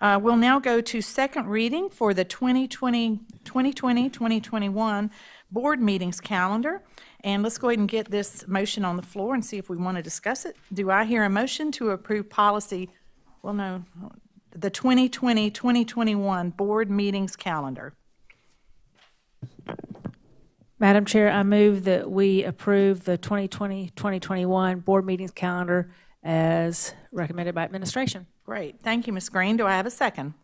We'll now go to second reading for the 2020-2021 board meetings calendar. And let's go ahead and get this motion on the floor and see if we want to discuss it. Do I hear a motion to approve policy, the 2020-2021 board meetings calendar? Madam Chair, I move that we approve the 2020-2021 board meetings calendar as recommended by administration. Great. Thank you, Ms. Green. Do I have a second?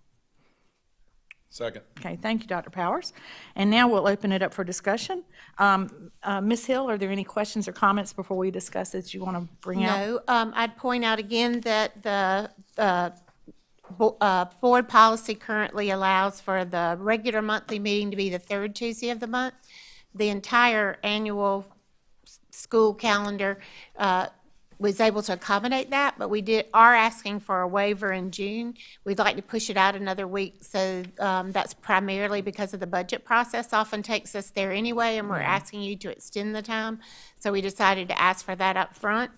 Second. Okay, thank you, Dr. Powers. And now we'll open it up for discussion. Ms. Hill, are there any questions or comments before we discuss it you want to bring out? No, I'd point out again that the board policy currently allows for the regular monthly meeting to be the third Tuesday of the month. The entire annual school calendar was able to accommodate that, but we are asking for a waiver in June. We'd like to push it out another week, so that's primarily because of the budget process often takes us there anyway, and we're asking you to extend the time. So we decided to ask for that up front.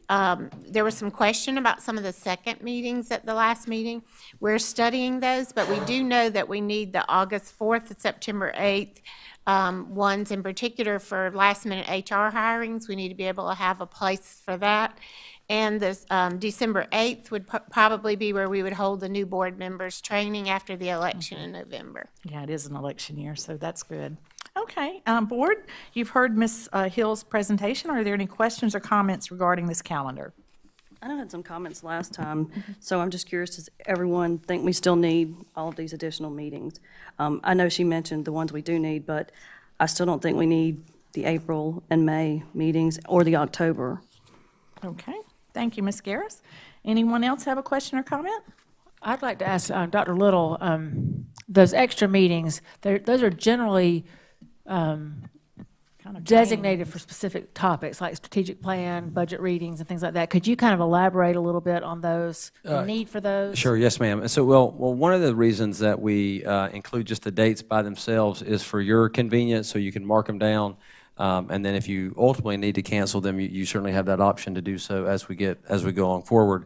There was some question about some of the second meetings at the last meeting. We're studying those, but we do know that we need the August 4th and September 8th ones in particular for last-minute HR hirings. We need to be able to have a place for that. And this December 8th would probably be where we would hold the new board members training after the election in November. Yeah, it is an election year, so that's good. Okay, board, you've heard Ms. Hill's presentation. Are there any questions or comments regarding this calendar? I had some comments last time, so I'm just curious, does everyone think we still need all of these additional meetings? I know she mentioned the ones we do need, but I still don't think we need the April and May meetings or the October. Okay, thank you, Ms. Garris. Anyone else have a question or comment? I'd like to ask Dr. Little, those extra meetings, those are generally designated for specific topics like strategic plan, budget readings, and things like that. Could you kind of elaborate a little bit on those, the need for those? Sure, yes, ma'am. So, well, one of the reasons that we include just the dates by themselves is for your convenience, so you can mark them down, and then if you ultimately need to cancel them, you certainly have that option to do so as we go on forward.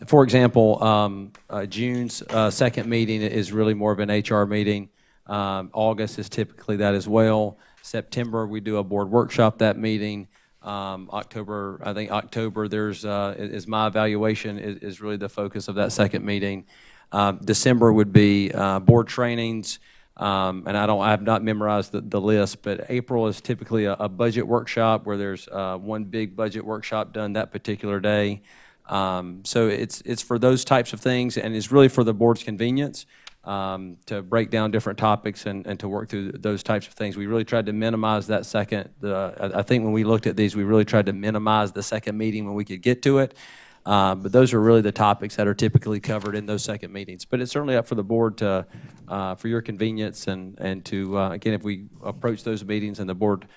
For example, June's second meeting is really more of an HR meeting. August is typically that as well. September, we do a board workshop that meeting. October, there's is my evaluation is really the focus of that second meeting. December would be board trainings, and I have not memorized the list, but April is typically a budget workshop where there's one big budget workshop done that particular day. So it's for those types of things, and it's really for the board's convenience. To break down different topics and to work through those types of things. We really tried to minimize that second. I think when we looked at these, we really tried to minimize the second meeting when we could get to it. But those are really the topics that are typically covered in those second meetings. But it's certainly up for the board to, for your convenience and to, again, if we approach those meetings and the board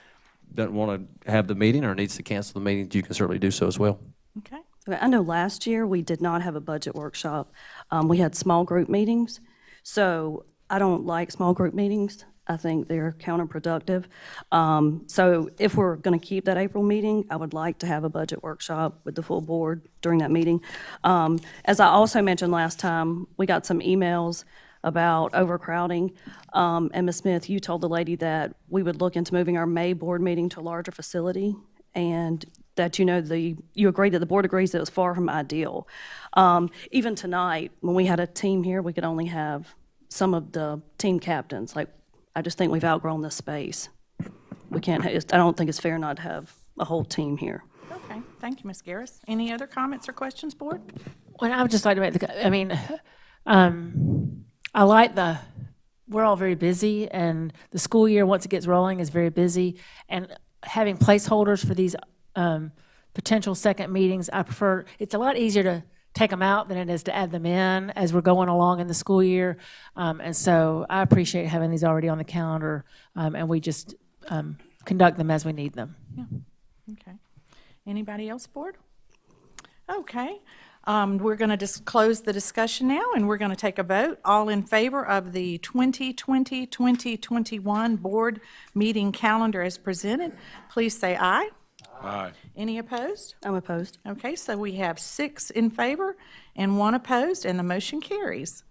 doesn't want to have the meeting or needs to cancel the meeting, you can certainly do so as well. Okay. I know last year we did not have a budget workshop. We had small group meetings. So I don't like small group meetings. I think they're counterproductive. So if we're going to keep that April meeting, I would like to have a budget workshop with the full board during that meeting. As I also mentioned last time, we got some emails about overcrowding. And Ms. Smith, you told the lady that we would look into moving our May board meeting to a larger facility, and that you agreed that the board agrees that it was far from ideal. Even tonight, when we had a team here, we could only have some of the team captains. Like, I just think we've outgrown this space. We can't. I don't think it's fair not to have a whole team here. Okay, thank you, Ms. Garris. Any other comments or questions, board? Well, I would just like to make I like we're all very busy, and the school year, once it gets rolling, is very busy. And having placeholders for these potential second meetings, I prefer. It's a lot easier to take them out than it is to add them in as we're going along in the school year. And so I appreciate having these already on the calendar, and we just conduct them as we need them. Yeah. Okay. Anybody else, board? Okay. We're going to just close the discussion now, and we're going to take a vote. All in favor of the 2020-2021 board meeting calendar as presented, please say aye. Aye. Any opposed? I'm opposed. Okay, so we have 6 in favor and 1 opposed, and the motion carries.